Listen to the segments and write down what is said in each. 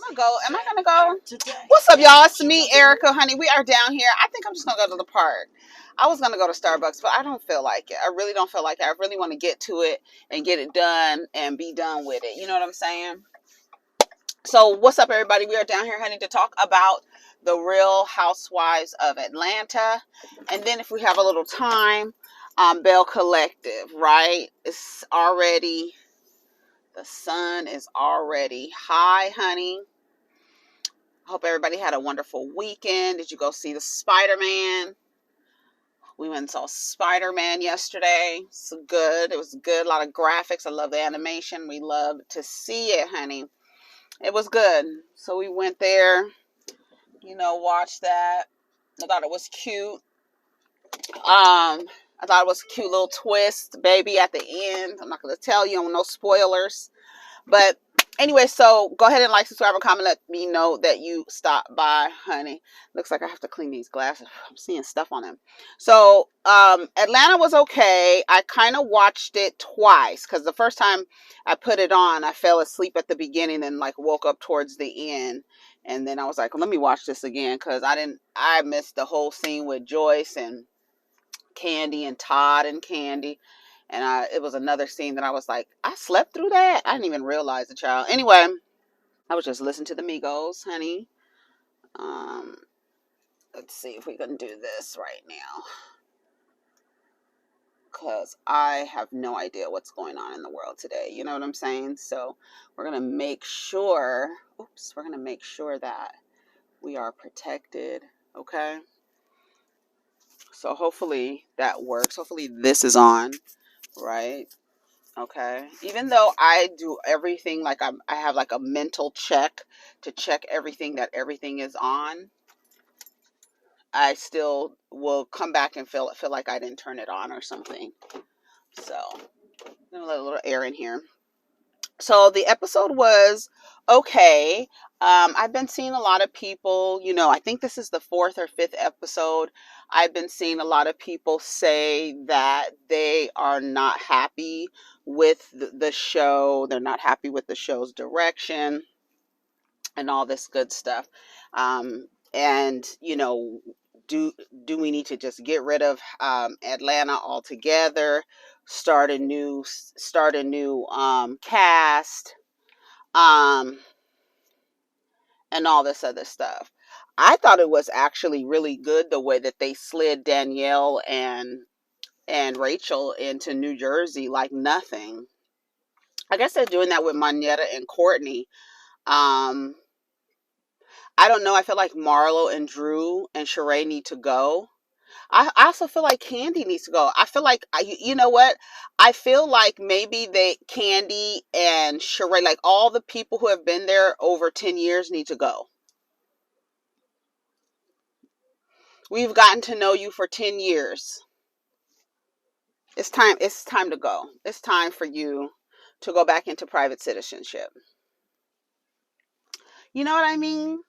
gonna go. Am I gonna go? What's up, y'all? It's me, Erica, honey. We are down here. I think I'm just gonna go to the park. I was gonna go to Starbucks, but I don't feel like it. I really don't feel like it. I really want to get to it and get it done and be done with it. You know what I'm saying? So, what's up, everybody? We are down here, honey, to talk about the Real Housewives of Atlanta, and then if we have a little time, Bell Collective. Right? It's already. The sun is already high, honey. Hope everybody had a wonderful weekend. Did you go see the Spider-Man? We went and saw Spider-Man yesterday. It's good. It was good. A lot of graphics. I love the animation. We love to see it, honey. It was good. So we went there, watched that. I thought it was cute. I thought it was a cute little twist, baby, at the end. I'm not going to tell you, no spoilers. But anyway, so go ahead and like, subscribe, and comment. Let me know that you stopped by, honey. Looks like I have to clean these glasses. I'm seeing stuff on them. So Atlanta was okay. I kind of watched it twice because the first time I put it on, I fell asleep at the beginning and woke up towards the end. And then I was like, well, let me watch this again because I missed the whole scene with Joyce and Candy and Todd and Candy. And it was another scene that I was like, I slept through that. I didn't even realize it, child. Anyway, I was just listening to the Migos, honey. Let's see if we can do this right now. Because I have no idea what's going on in the world today. You know what I'm saying? So we're going to make sure, that we are protected. Okay? So hopefully that works. Hopefully this is on, right? Okay. Even though I do everything, I have a mental check to check everything that everything is on, I still will come back and feel like I didn't turn it on or something. So I'm gonna let a little air in here. So the episode was okay. I've been seeing a lot of people, I think this is the 4th or 5th episode. I've been seeing a lot of people say that they are not happy with the show. They're not happy with the show's direction and all this good stuff. And, do we need to just get rid of Atlanta altogether? Start a new cast, and all this other stuff. I thought it was actually really good the way that they slid Danielle and Rachel into New Jersey like nothing. I guess they're doing that with Moneta and Courtney. I don't know. I feel like Marlo and Drew and Sheree need to go. I also feel like Candy needs to go. I feel like, you know what? I feel like maybe Candy and Sheree, all the people who have been there over 10 years need to go. We've gotten to know you for 10 years. It's time to go. It's time for you to go back into private citizenship. You know what I mean?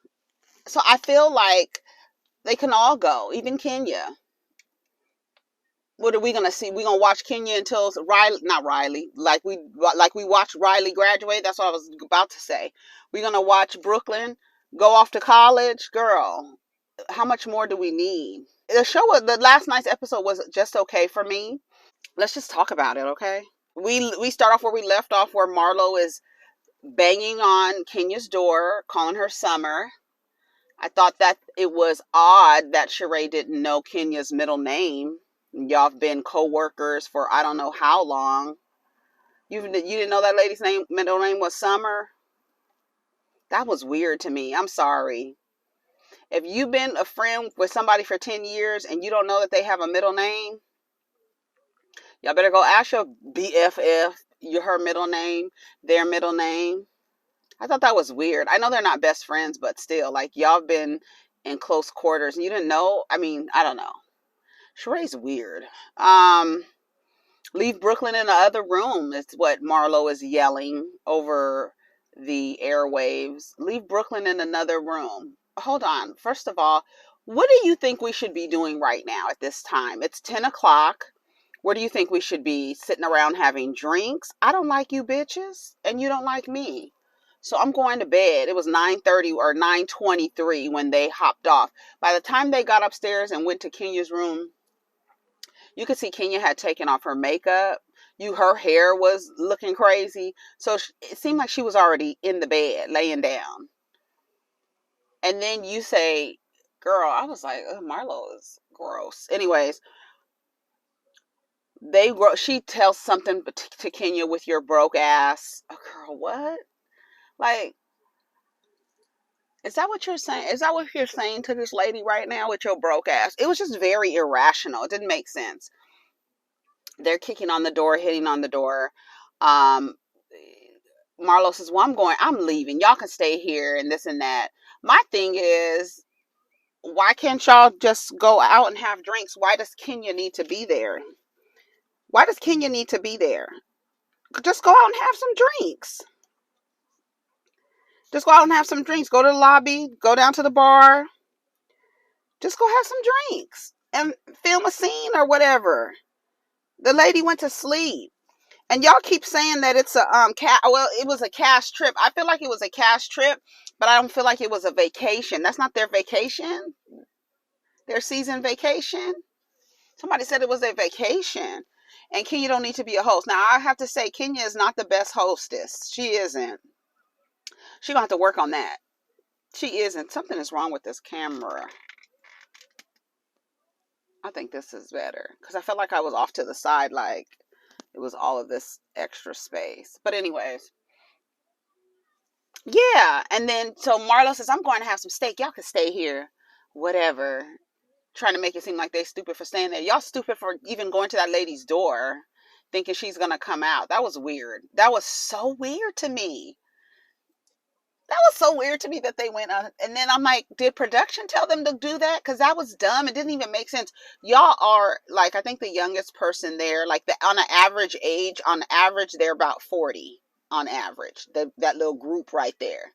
So I feel like they can all go, even Kenya. What are we gonna see? We're gonna watch Kenya until not Riley, like we watched Riley graduate. That's what I was about to say. We're gonna watch Brooklyn go off to college. Girl, how much more do we need? The last night's episode was just okay for me. Let's just talk about it, okay? We start off where we left off, where Marlo is banging on Kenya's door, calling her Summer. I thought that it was odd that Sheree didn't know Kenya's middle name. Y'all have been co-workers for I don't know how long. You didn't know that lady's middle name was Summer? That was weird to me. I'm sorry. If you've been a friend with somebody for 10 years and you don't know that they have a middle name, y'all better go ask your BFF her middle name, their middle name. I thought that was weird. I know they're not best friends, but still, y'all have been in close quarters and you didn't know. I mean, I don't know. Sheree's weird. Leave Brooklyn in the other room is what Marlo is yelling over the airwaves. Leave Brooklyn in another room. Hold on. First of all, what do you think we should be doing right now at this time? It's 10 o'clock. Where do you think we should be? Sitting around having drinks? I don't like you bitches, and you don't like me. So I'm going to bed. It was 9:30 or 9:23 when they hopped off. By the time they got upstairs and went to Kenya's room, you could see Kenya had taken off her makeup. Her hair was looking crazy. So it seemed like she was already in the bed, laying down. And then you say, girl, I was like, oh, Marlo is gross. Anyways, she tells something to Kenya with your broke ass. Oh, girl, what? Like, is that what you're saying? Is that what you're saying to this lady right now with your broke ass? It was just very irrational. It didn't make sense. They're kicking on the door, hitting on the door. Um, Marlo says, well, I'm leaving. Y'all can stay here and this and that. My thing is, why can't y'all just go out and have drinks? Why does Kenya need to be there? Why does Kenya need to be there? Just go out and have some drinks. Just go out and have some drinks. Go to the lobby, go down to the bar. Just go have some drinks and film a scene or whatever. The lady went to sleep. And y'all keep saying that it's a it was a cash trip. I feel like it was a cash trip, but I don't feel like it was a vacation. That's not their vacation. Their season vacation. Somebody said it was a vacation. And Kenya don't need to be a host. Now I have to say Kenya is not the best hostess. She isn't. She's gonna have to work on that. She isn't. Something is wrong with this camera. I think this is better. Because I felt like I was off to the side, like it was all of this extra space. But anyways. Yeah. And then so Marlo says, I'm going to have some steak. Y'all can stay here. Whatever. Trying to make it seem like they stupid for staying there. Y'all stupid for even going to that lady's door thinking she's gonna come out. That was weird. That was so weird to me. That was so weird to me that they went on. And then I'm like, did production tell them to do that? Because that was dumb. It didn't even make sense. Y'all are like, I think the youngest person there, like on an average age, on average, they're about 40 on average. That little group right there.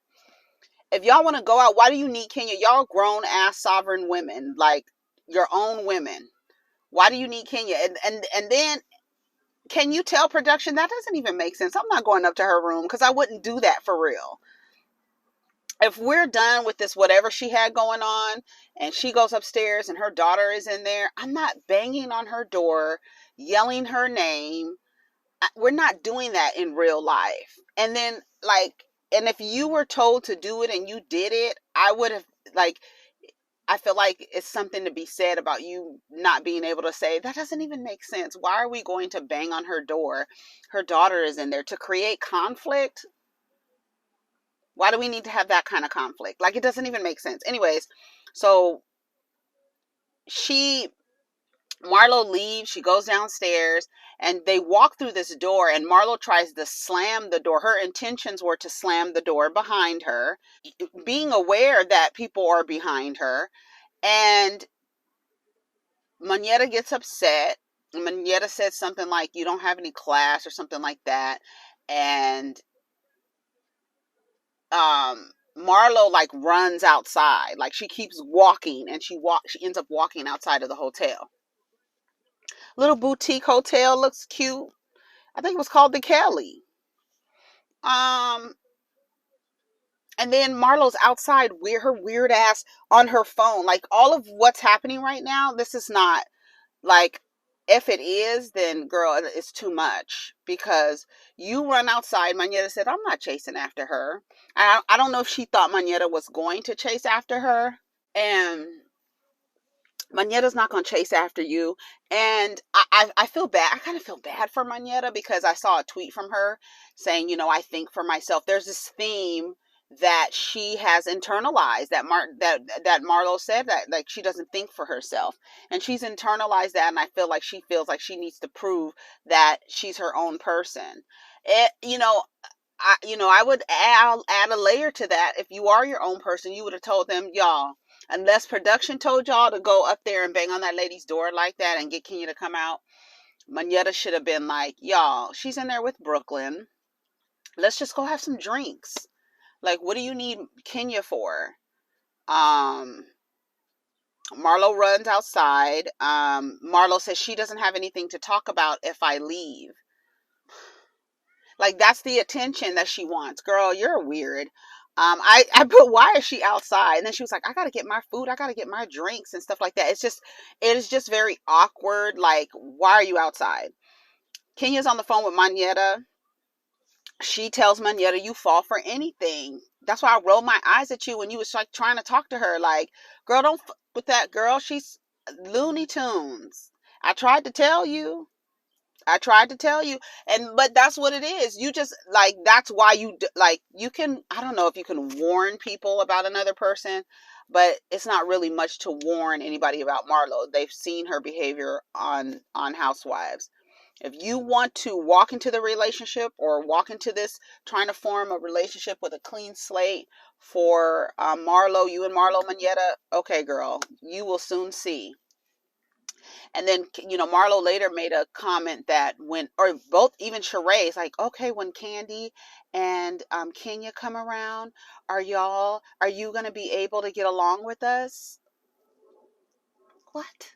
If y'all want to go out, why do you need Kenya? Y'all grown ass sovereign women, like your own women. Why do you need Kenya? And then can you tell production that doesn't even make sense? I'm not going up to her room because I wouldn't do that for real. If we're done with this, whatever she had going on, and she goes upstairs and her daughter is in there, I'm not banging on her door, yelling her name. We're not doing that in real life. And then, like, and if you were told to do it and you did it, I would have, like, I feel like it's something to be said about you not being able to say, that doesn't even make sense. Why are we going to bang on her door? Her daughter is in there to create conflict. Why do we need to have that kind of conflict? Like, it doesn't even make sense. Anyways, so Marlo leaves, she goes downstairs, and they walk through this door, and Marlo tries to slam the door. Her intentions were to slam the door behind her, being aware that people are behind her. And Manetta gets upset. Manetta says something like, you don't have any class or something like that. And Marlo like runs outside. Like she keeps walking and she ends up walking outside of the hotel. Little boutique hotel, looks cute. I think it was called the Kelly. And then Marlo's outside, her weird ass on her phone. Like all of what's happening right now, this is not like, if it is, then girl, it's too much, because you run outside. Manetta said, I'm not chasing after her. I don't know if she thought Manetta was going to chase after her. And Manetta's not going to chase after you. And I feel bad. I kind of feel bad for Manetta because I saw a tweet from her saying, I think for myself. There's this theme that she has internalized, that Marlo said, that like she doesn't think for herself, and she's internalized that, and I feel like she feels like she needs to prove that she's her own person. I would add a layer to that. If you are your own person, you would have told them, y'all, unless production told y'all to go up there and bang on that lady's door like that and get Kenya to come out, Manetta should have been like, y'all, she's in there with Brooklyn. Let's just go have some drinks. Like, what do you need Kenya for? Marlo runs outside. Marlo says she doesn't have anything to talk about if I leave. Like that's the attention that she wants. Girl, you're weird. I put, why is she outside? And then she was like, I gotta get my food, I gotta get my drinks and stuff like that. It is just very awkward. Like, why are you outside? Kenya's on the phone with Manetta. She tells Manetta, you fall for anything. That's why I rolled my eyes at you when you was like trying to talk to her. Like, girl, don't with that girl. She's Looney Tunes. I tried to tell you. I tried to tell you, but that's what it is. You just like, that's why like, you can, I don't know if you can warn people about another person, but it's not really much to warn anybody about Marlo. They've seen her behavior on Housewives. If you want to walk into the relationship or walk into this trying to form a relationship with a clean slate for Marlo, you and Marlo Manetta, okay, girl, you will soon see. And then, Marlo later made a comment that when, or both, even Sheree's like, okay, when Candy and Kenya come around, are you going to be able to get along with us? What?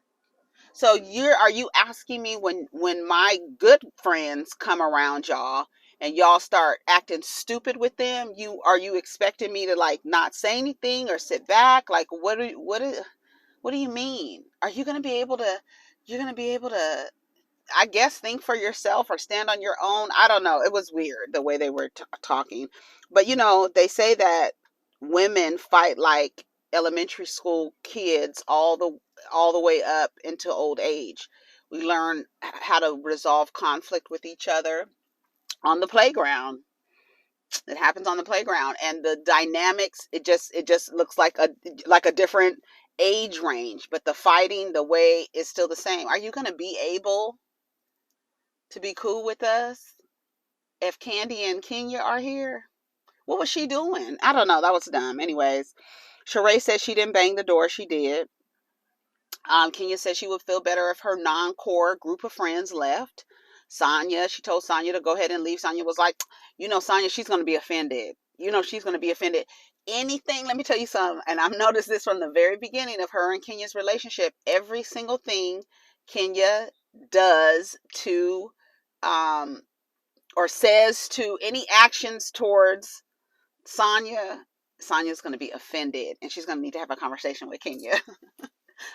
So are you asking me when my good friends come around y'all and y'all start acting stupid with them, are you expecting me to like not say anything or sit back? Like, what do you mean? Are you going to be able to, you're going to be able to, I guess, think for yourself or stand on your own? I don't know. It was weird the way they were talking. But, they say that women fight like elementary school kids all the way up into old age. We learn how to resolve conflict with each other on the playground. It happens on the playground, and the dynamics, it just looks like a different age range, but the fighting, the way is still the same. Are you going to be able to be cool with us if Candy and Kenya are here? What was she doing? I don't know. That was dumb. Anyways, Sheree said she didn't bang the door. She did. Kenya said she would feel better if her non-core group of friends left. She told Sonya to go ahead and leave. Sonya was like, Sonya, she's going to be offended. She's going to be offended. Anything, let me tell you something, and I've noticed this from the very beginning of her and Kenya's relationship. Every single thing Kenya does to, or says to, any actions towards Sonya's going to be offended, and she's going to need to have a conversation with Kenya.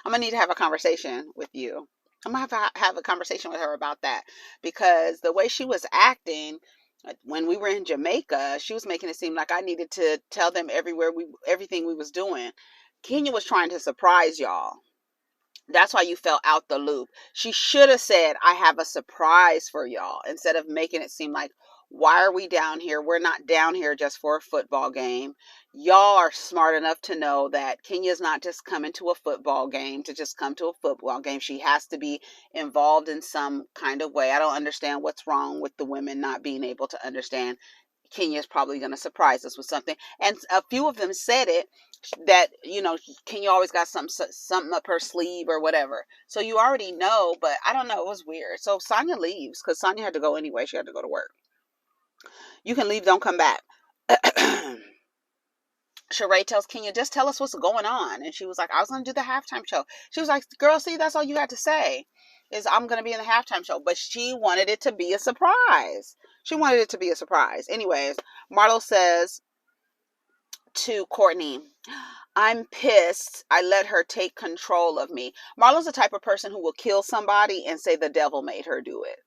I'm going to need to have a conversation with you. I'm going to have a conversation with her about that, because the way she was acting when we were in Jamaica, she was making it seem like I needed to tell them everything we was doing. Kenya was trying to surprise y'all. That's why you fell out the loop. She should have said, I have a surprise for y'all, instead of making it seem like, why are we down here? We're not down here just for a football game. Y'all are smart enough to know that Kenya's not just coming to a football game to just come to a football game. She has to be involved in some kind of way. I don't understand what's wrong with the women not being able to understand Kenya's probably going to surprise us with something. And a few of them said it, that, Kenya always got something up her sleeve or whatever. So you already know, but I don't know. It was weird. So Sonya leaves because Sonya had to go anyway. She had to go to work. You can leave, don't come back. Sheree tells Kenya, just tell us what's going on. And she was like, I was going to do the halftime show. She was like, girl, see, that's all you had to say is I'm going to be in the halftime show. But she wanted it to be a surprise. Anyways, Marlo says to Courtney, I'm pissed I let her take control of me. Marlo's the type of person who will kill somebody and say the devil made her do it.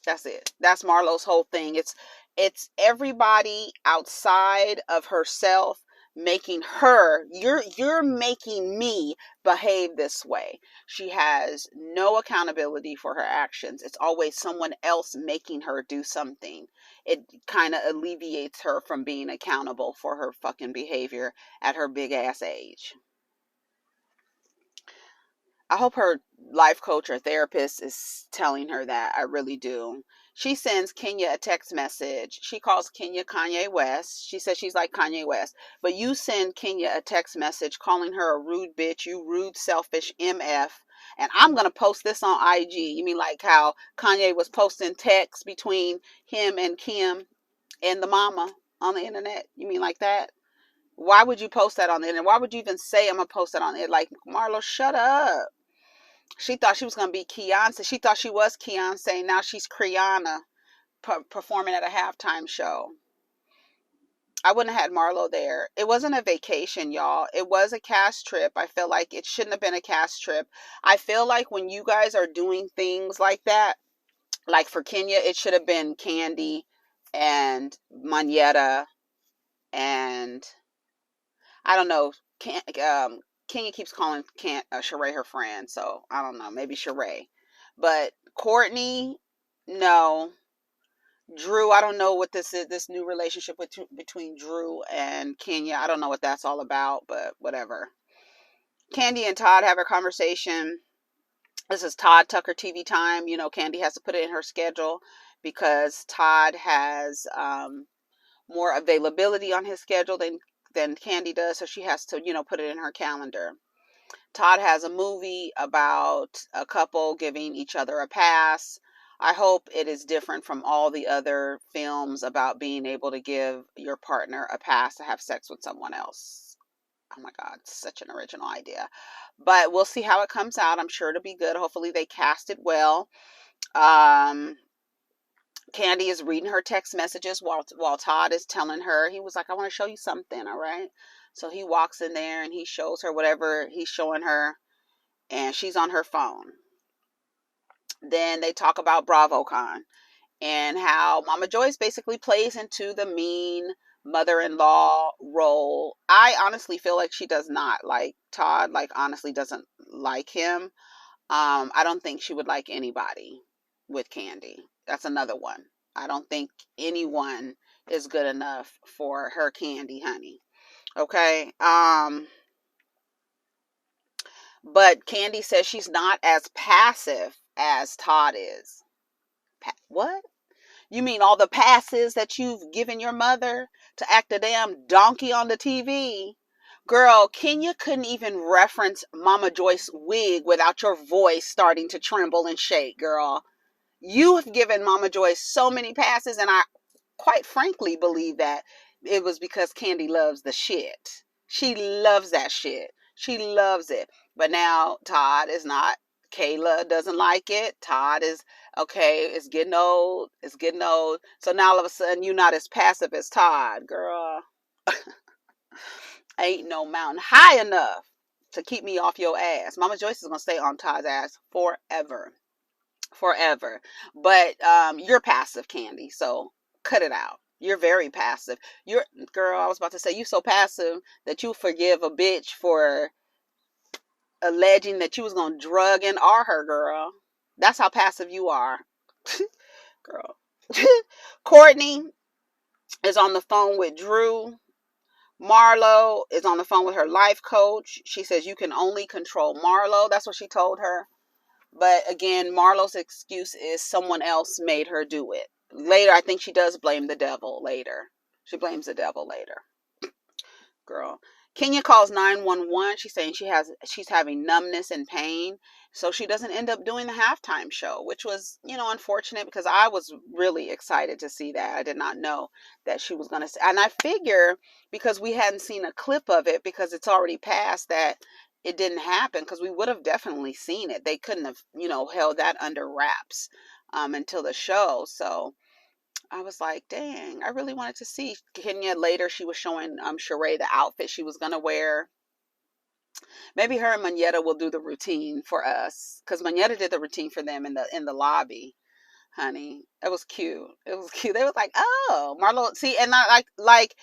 That's it. That's Marlo's whole thing. It's everybody outside of herself making her, you're making me behave this way. She has no accountability for her actions. It's always someone else making her do something. It kind of alleviates her from being accountable for her fucking behavior at her big ass age. I hope her life coach or therapist is telling her that. I really do. She sends Kenya a text message. She calls Kenya Kanye West. She says she's like Kanye West. But you send Kenya a text message calling her a rude bitch, you rude, selfish MF. And I'm going to post this on IG. You mean like how Kanye was posting texts between him and Kim and the mama on the internet? You mean like that? Why would you post that on the internet? Why would you even say I'm going to post that on it? Like, Marlo, shut up. She thought she was going to be Keonce. She thought she was Keonce. Now she's Kriana. performing at a halftime show. I wouldn't have had Marlo there. It wasn't a vacation, y'all. It was a cast trip. I feel like it shouldn't have been a cast trip. I feel like when you guys are doing things like that, like for Kenya, it should have been Candy and Manetta and I don't know. Kenya keeps calling Sheree her friend, so I don't know. Maybe Sheree, but Courtney, no. Drew, I don't know what this is. This new relationship between Drew and Kenya, I don't know what that's all about, but whatever. Candy and Todd have a conversation. This is Todd Tucker TV time. You know, Candy has to put it in her schedule because Todd has more availability on his schedule than Candy does, so she has to, put it in her calendar. Todd has a movie about a couple giving each other a pass. I hope it is different from all the other films about being able to give your partner a pass to have sex with someone else. Oh my God, such an original idea. But we'll see how it comes out. I'm sure it'll be good. Hopefully they cast it well. Candy is reading her text messages while Todd is telling her. He was like, I want to show you something, all right? So he walks in there and he shows her whatever he's showing her, and she's on her phone. Then they talk about BravoCon and how Mama Joyce basically plays into the mean mother-in-law role. I honestly feel like she does not like Todd, like honestly doesn't like him. I don't think she would like anybody with Candy. That's another one. I don't think anyone is good enough for her Candy, honey. Okay. But Candy says she's not as passive as Todd is. What? You mean all the passes that you've given your mother to act a damn donkey on the TV? Girl, Kenya couldn't even reference Mama Joyce's wig without your voice starting to tremble and shake, girl. You have given Mama Joyce so many passes, and I quite frankly believe that it was because Candy loves the shit. She loves that shit. She loves it. But now Todd is not. Kayla doesn't like it. Todd is, okay, it's getting old. It's getting old. So now all of a sudden you're not as passive as Todd, girl. Ain't no mountain high enough to keep me off your ass. Mama Joyce is going to stay on Todd's ass forever. Forever. But you're passive, Candy. So cut it out. You're very passive. Girl, I was about to say, you so passive that you forgive a bitch for alleging that you was going to drug and R her, girl. That's how passive you are. Girl. Courtney is on the phone with Drew. Marlo is on the phone with her life coach. She says you can only control Marlo. That's what she told her. But again, Marlo's excuse is someone else made her do it. Later, I think she does blame the devil later. She blames the devil later. Girl. Kenya calls 911. She's saying she's having numbness and pain. So she doesn't end up doing the halftime show, which was, unfortunate because I was really excited to see that. I did not know that she was going to. And I figure because we hadn't seen a clip of it because it's already passed that it didn't happen because we would have definitely seen it. They couldn't have, held that under wraps until the show. So I was like, dang, I really wanted to see Kenya. Later, she was showing Sheree the outfit she was going to wear. Maybe her and Manetta will do the routine for us because Manetta did the routine for them in the lobby, honey. It was cute. It was cute. They was like, oh, Marlo. See, and not like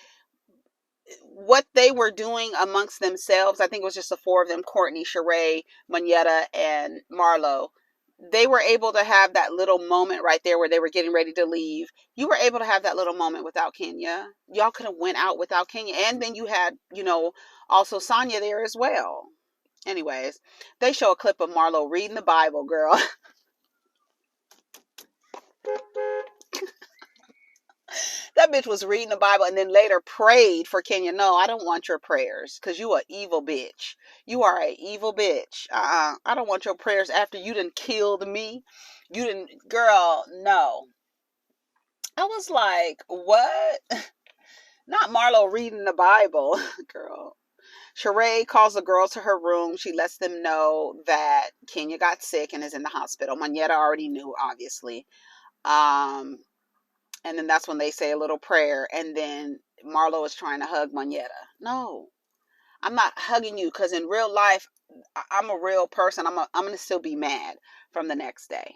what they were doing amongst themselves. I think it was just the four of them: Courtney, Sheree, Manetta, and Marlo. They were able to have that little moment right there where they were getting ready to leave. You were able to have that little moment without Kenya. Y'all could have went out without Kenya. And then you had, also Sonya there as well. Anyways, they show a clip of Marlo reading the Bible, girl. That bitch was reading the Bible and then later prayed for Kenya. No, I don't want your prayers because you are evil bitch. You are an evil bitch. I don't want your prayers after you done killed me. You didn't, girl, no. I was like, what? Not Marlo reading the Bible, girl. Sheree calls the girls to her room. She lets them know that Kenya got sick and is in the hospital. Manetta already knew, obviously. And then that's when they say a little prayer. And then Marlo is trying to hug Manetta. No, I'm not hugging you, because in real life, I'm a real person. I'm going to still be mad from the next day.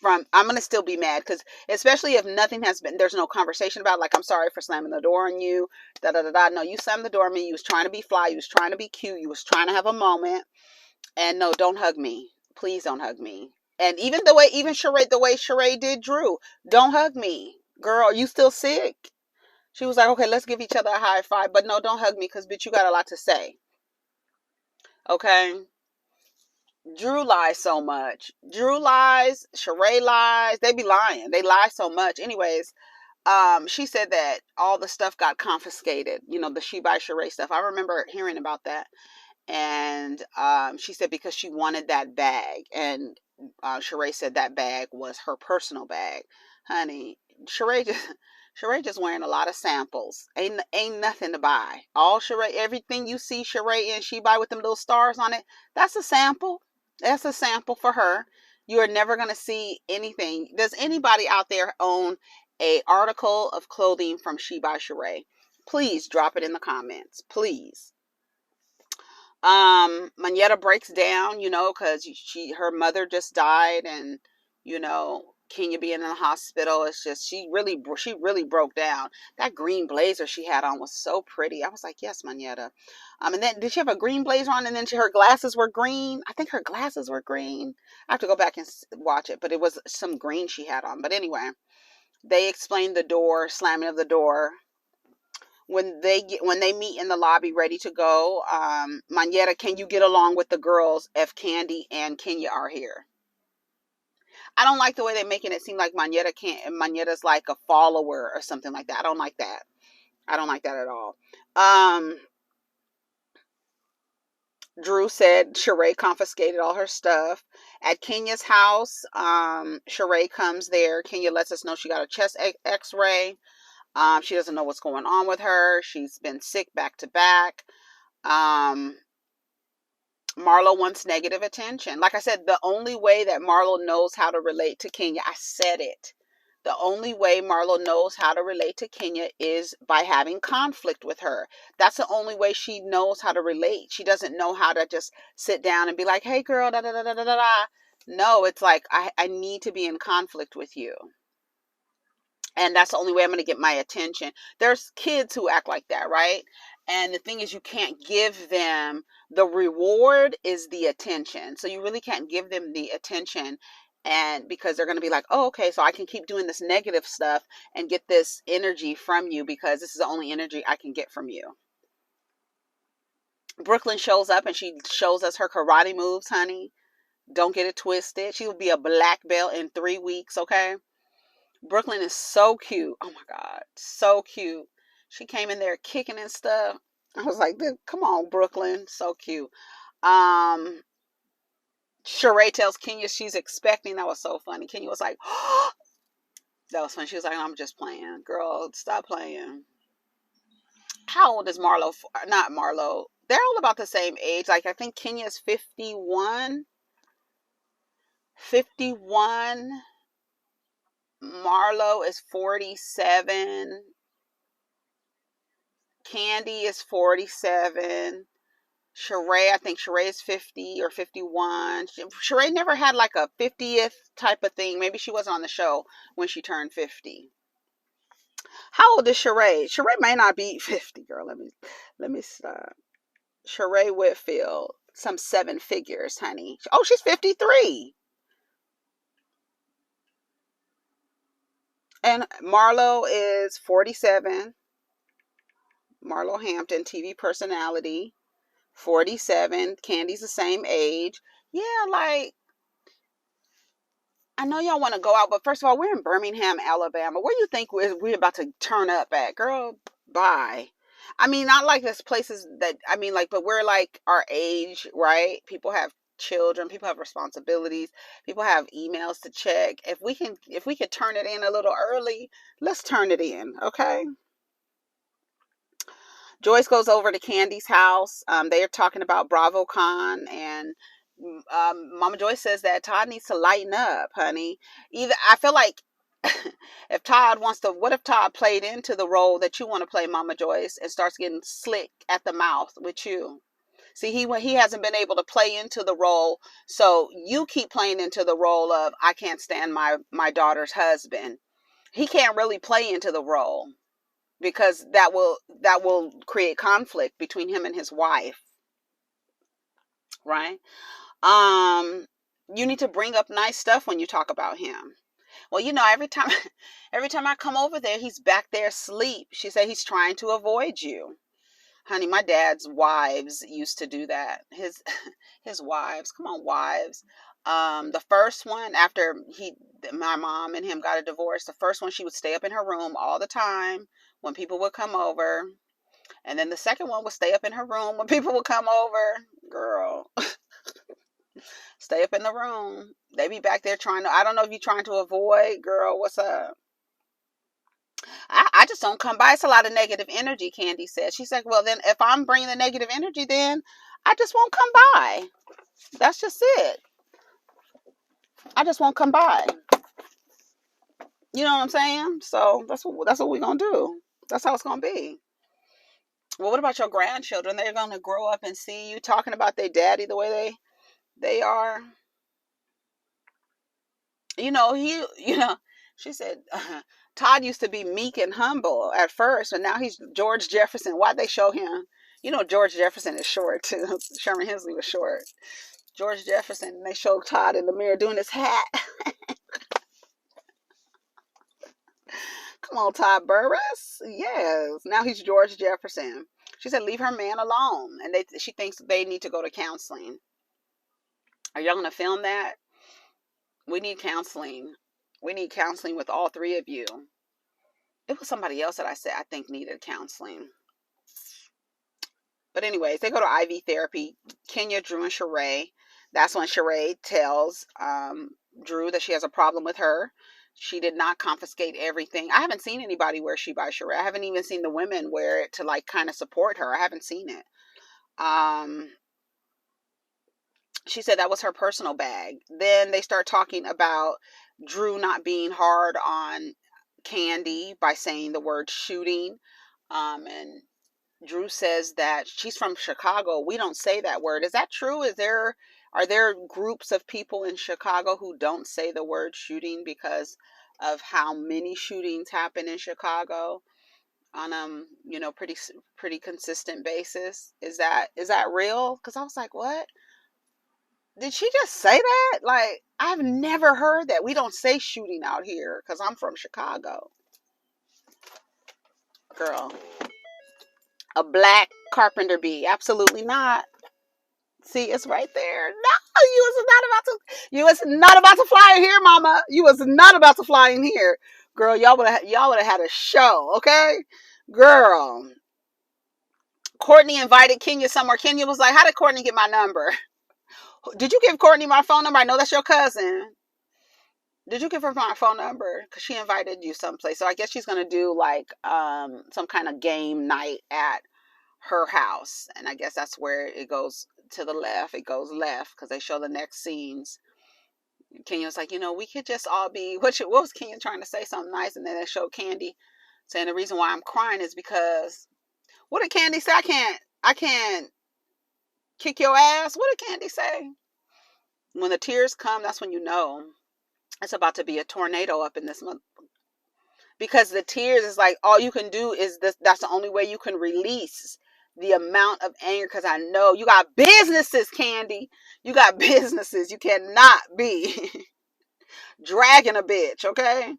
I'm going to still be mad, because especially if nothing has been, there's no conversation about, like, I'm sorry for slamming the door on you, da da da da. No, you slammed the door on me. You was trying to be fly. You was trying to be cute. You was trying to have a moment. And no, don't hug me. Please don't hug me. And even Sheree, the way Sheree did Drew, don't hug me. Girl, are you still sick? She was like, okay, let's give each other a high five. But no, don't hug me, because, bitch, you got a lot to say. Okay? Drew lies so much. Drew lies. Sheree lies. They be lying. They lie so much. Anyways, she said that all the stuff got confiscated. You know, the She by Sheree stuff. I remember hearing about that. And she said because she wanted that bag. And Sheree said that bag was her personal bag. Honey, Sheree just... Sheree just wearing a lot of samples. Ain't nothing to buy. All Sheree, everything you see Sheree and She buy with them little stars on it, that's a sample. That's a sample for her. You are never gonna see anything. Does anybody out there own a article of clothing from She by Sheree? Please drop it in the comments. Please. Manetta breaks down, you know, because her mother just died, and you know, Kenya being in the hospital, it's just she really broke down. That green blazer she had on was so pretty. I was like, yes, Manetta. And then did she have a green blazer on, and then her glasses were green? I think her glasses were green. I have to go back and watch it, but it was some green she had on. But anyway, they explained the door slamming of the door. When they meet in the lobby ready to go, Manetta, can you get along with the girls if Candy and Kenya are here? I don't like the way they're making it seem like Manetta's like a follower or something like that. I don't like that. I don't like that at all. Drew said Sheree confiscated all her stuff. At Kenya's house, Sheree comes there. Kenya lets us know she got a chest x-ray. She doesn't know what's going on with her. She's been sick back to back. Marlo wants negative attention. Like I said, the only way that Marlo knows how to relate to Kenya, I said it. The only way Marlo knows how to relate to Kenya is by having conflict with her. That's the only way she knows how to relate. She doesn't know how to just sit down and be like, hey, girl, da da da da da da. No, it's like, I need to be in conflict with you. And that's the only way I'm going to get my attention. There's kids who act like that, right? And the thing is, you can't give them, the reward is the attention. So you really can't give them the attention, and because they're going to be like, oh, okay, so I can keep doing this negative stuff and get this energy from you, because this is the only energy I can get from you. Brooklyn shows up and she shows us her karate moves, honey. Don't get it twisted. She will be a black belt in 3 weeks, okay? Brooklyn is so cute. Oh my God, so cute. She came in there kicking and stuff. I was like, come on, Brooklyn, so cute. Sheree tells Kenya she's expecting. That was so funny. Kenya was like, oh, that was funny. She was like, I'm just playing. Girl, stop playing. How old is Marlo? Not Marlo. They're all about the same age. Like, I think Kenya's 51. 51. Marlo is 47. Candy is 47. Sheree, I think Sheree is 50 or 51. Sheree never had like a 50th type of thing. Maybe she wasn't on the show when she turned 50. How old is Sheree? Sheree may not be 50, girl. Let me stop. Sheree Whitfield, some 7 figures, honey. Oh, she's 53. And Marlo is 47. Marlo Hampton, TV personality, 47. Candy's the same age. Yeah, like, I know y'all want to go out, but first of all, we're in Birmingham, Alabama. Where you think we're about to turn up at? Girl, bye. I mean, not like there's places that, I mean, like, but we're like our age, right? People have children, people have responsibilities, people have emails to check. If we could turn it in a little early, let's turn it in, okay? Joyce goes over to Candy's house. They are talking about BravoCon, and Mama Joyce says that Todd needs to lighten up, honey. I feel like if Todd wants to, what if Todd played into the role that you want to play, Mama Joyce, and starts getting slick at the mouth with you? See, he hasn't been able to play into the role, so you keep playing into the role of I can't stand my daughter's husband. He can't really play into the role because that will create conflict between him and his wife, right? Um, you need to bring up nice stuff when you talk about him. Well, every time every time I come over there, he's back there asleep. She said he's trying to avoid you. Honey, my dad's wives used to do that. His wives, come on, wives. The first one after my mom and him got a divorce, the first one she would stay up in her room all the time when people would come over, and then the second one would stay up in her room when people would come over. Girl, stay up in the room. They be back there trying to. I don't know if you're trying to avoid, girl. What's up? I just don't come by. It's a lot of negative energy, Candy said. She's like, well, then if I'm bringing the negative energy, then I just won't come by. That's just it. I just won't come by. You know what I'm saying? So that's what we're gonna do. That's how it's gonna be. Well, what about your grandchildren? They're gonna grow up and see you talking about their daddy the way they are. She said Todd used to be meek and humble at first, and now he's George Jefferson. Why'd they show him? George Jefferson is short too. Sherman Hemsley was short. George Jefferson, they showed Todd in the mirror doing his hat. Come on, Todd Burris. Yes. Now he's George Jefferson. She said, leave her man alone. And she thinks they need to go to counseling. Are y'all going to film that? We need counseling. We need counseling with all three of you. It was somebody else that I said I think needed counseling. But anyways, they go to IV therapy. Kenya, Drew, and Sheree. That's when Sheree tells Drew that she has a problem with her. She did not confiscate everything. I haven't seen anybody wear She by Sheree. I haven't even seen the women wear it to kind of support her. I haven't seen it. She said that was her personal bag. Then they start talking about Drew not being hard on Candy by saying the word shooting. And Drew says that she's from Chicago. We don't say that word. Is that true? Are there groups of people in Chicago who don't say the word shooting because of how many shootings happen in Chicago on pretty consistent basis? Is that real? Because I was like, what? Did she just say that? Like, I've never heard that. We don't say shooting out here because I'm from Chicago. Girl. A black carpenter bee. Absolutely not. See, it's right there. No, you was not about to fly in here, mama. You was not about to fly in here. Girl, y'all would have had a show, okay? Girl. Courtney invited Kenya somewhere. Kenya was like, how did Courtney get my number? Did you give Courtney my phone number? I know that's your cousin. Did you give her my phone number? Because she invited you someplace. So I guess she's going to do some kind of game night at her house. And I guess that's where it goes to the left. It goes left because they show the next scenes. Kenya was like, we could just all be, what was Kenya trying to say? Something nice. And then they showed Candy saying the reason why I'm crying is because, what did Candy say? I can't kick your ass. What did Candy say? When the tears come, that's when you know it's about to be a tornado up in this month. Because the tears is like, all you can do is this. That's the only way you can release the amount of anger. Because I know you got businesses, Candy. You got businesses. You cannot be dragging a bitch, okay?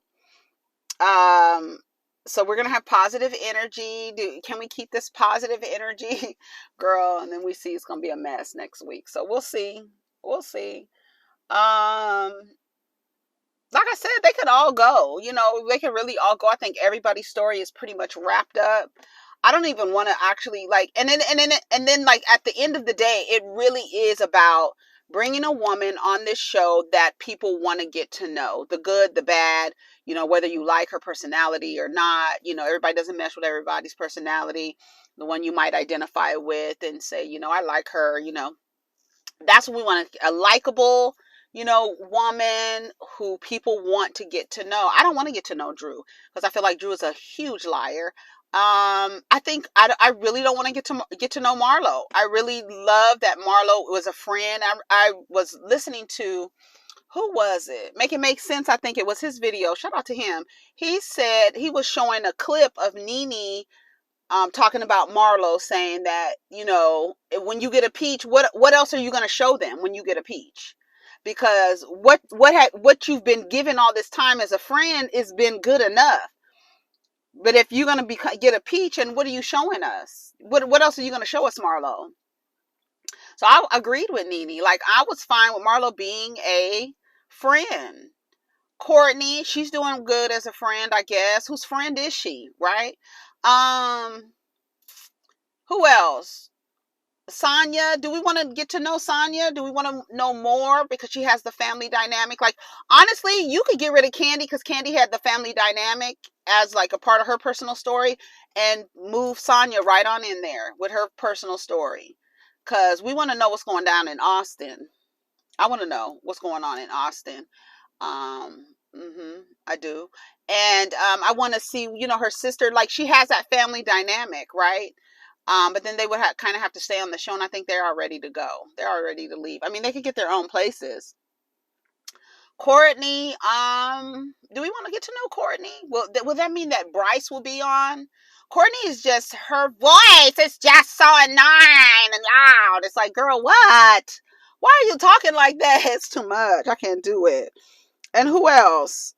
So we're going to have positive energy. Can we keep this positive energy? Girl, and then we see it's going to be a mess next week. So we'll see. We'll see. Like I said, they could all go. They could really all go. I think everybody's story is pretty much wrapped up. I don't even want to actually and then at the end of the day, it really is about bringing a woman on this show that people want to get to know, the good, the bad, whether you like her personality or not. Everybody doesn't mesh with everybody's personality. The one you might identify with and say, I like her, that's what we want, a likable, woman who people want to get to know. I don't want to get to know Drew because I feel like Drew is a huge liar. I think I really don't want to get to know Marlo. I really love that Marlo was a friend. I was listening to, who was it? Make It Make Sense. I think it was his video. Shout out to him. He said he was showing a clip of Nene talking about Marlo, saying that, when you get a peach, what else are you going to show them when you get a peach? Because what you've been given all this time as a friend has been good enough. But if you're going to get a peach, and what are you showing us? What else are you going to show us, Marlo? So I agreed with Nene. Like, I was fine with Marlo being a friend. Courtney, she's doing good as a friend, I guess. Whose friend is she, right? Who else? Sonya, do we want to get to know Sonya? Do we want to know more because she has the family dynamic? Like, honestly, you could get rid of Candy because Candy had the family dynamic as like a part of her personal story, and move Sonya right on in there with her personal story, because we want to know what's going down in Austin. I want to know what's going on in Austin. I do. And I want to see, her sister, like, she has that family dynamic, right? But then they would kind of have to stay on the show, and I think they're all ready to go. They're all ready to leave. I mean, they could get their own places. Courtney, do we want to get to know Courtney? Will that mean that Bryce will be on? Courtney is just, her voice is just so annoying and loud. It's like, girl, what? Why are you talking like that? It's too much. I can't do it. And who else?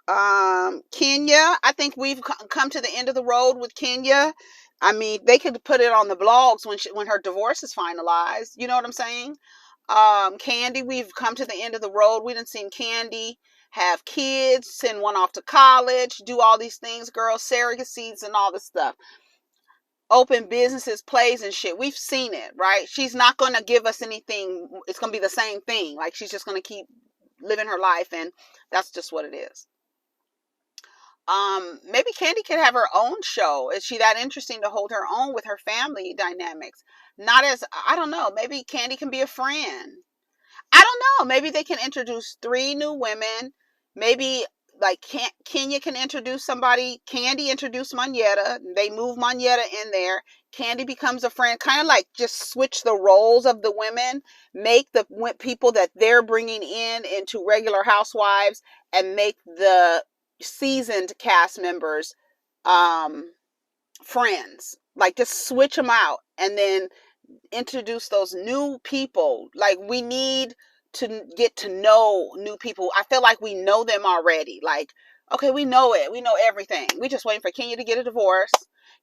Kenya. I think we've come to the end of the road with Kenya. I mean, they could put it on the blogs when her divorce is finalized. You know what I'm saying? Candy, we've come to the end of the road. We didn't see Candy have kids, send one off to college, do all these things, girl, surrogacies and all this stuff. Open businesses, plays and shit. We've seen it, right? She's not going to give us anything. It's going to be the same thing. Like, she's just going to keep living her life, and that's just what it is. Maybe Candy could have her own show. Is she that interesting to hold her own with her family dynamics? Not as, I don't know, maybe Candy can be a friend. I don't know. Maybe they can introduce 3 new women. Maybe like Kenya can introduce somebody. Candy introduce Moneta. They move Moneta in there. Candy becomes a friend. Kind of like just switch the roles of the women. Make the people that they're bringing into regular housewives, and make the seasoned cast members friends. Like, just switch them out, and then introduce those new people. Like, we need to get to know new people. I feel like we know them already. Like, okay, we know it. We know everything. We just waiting for Kenya to get a divorce.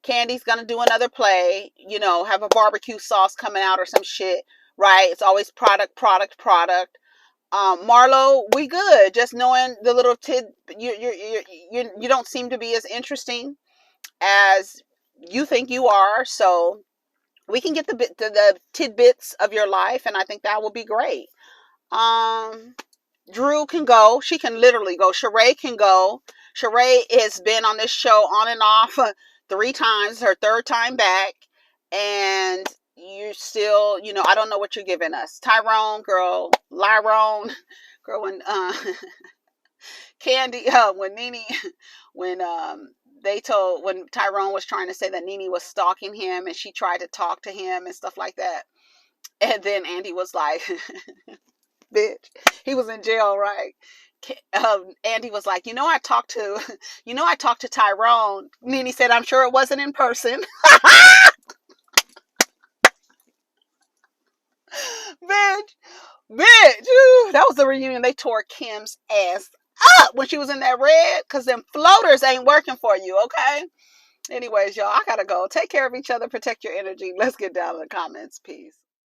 Candy's gonna do another play, have a barbecue sauce coming out or some shit, right? It's always product. Marlo, we good. Just knowing the little you don't seem to be as interesting as you think you are, so we can get the tidbits of your life, and I think that will be great. Drew can go. She can literally go. Sheree can go. Sheree has been on this show on and off 3 times, her 3rd time back, and you're still, I don't know what you're giving us. Tyrone, girl, Lyrone, girl, when Candy, when Nene, when when Tyrone was trying to say that Nene was stalking him, and she tried to talk to him and stuff like that. And then Andy was like, bitch, he was in jail, right? Andy was like, I talked to Tyrone. Nene said, I'm sure it wasn't in person. bitch, that was the reunion. They tore Kim's ass up when she was in that red, because them floaters ain't working for you, okay? Anyways, y'all, I gotta go. Take care of each other. Protect your energy. Let's get down to the comments. Peace.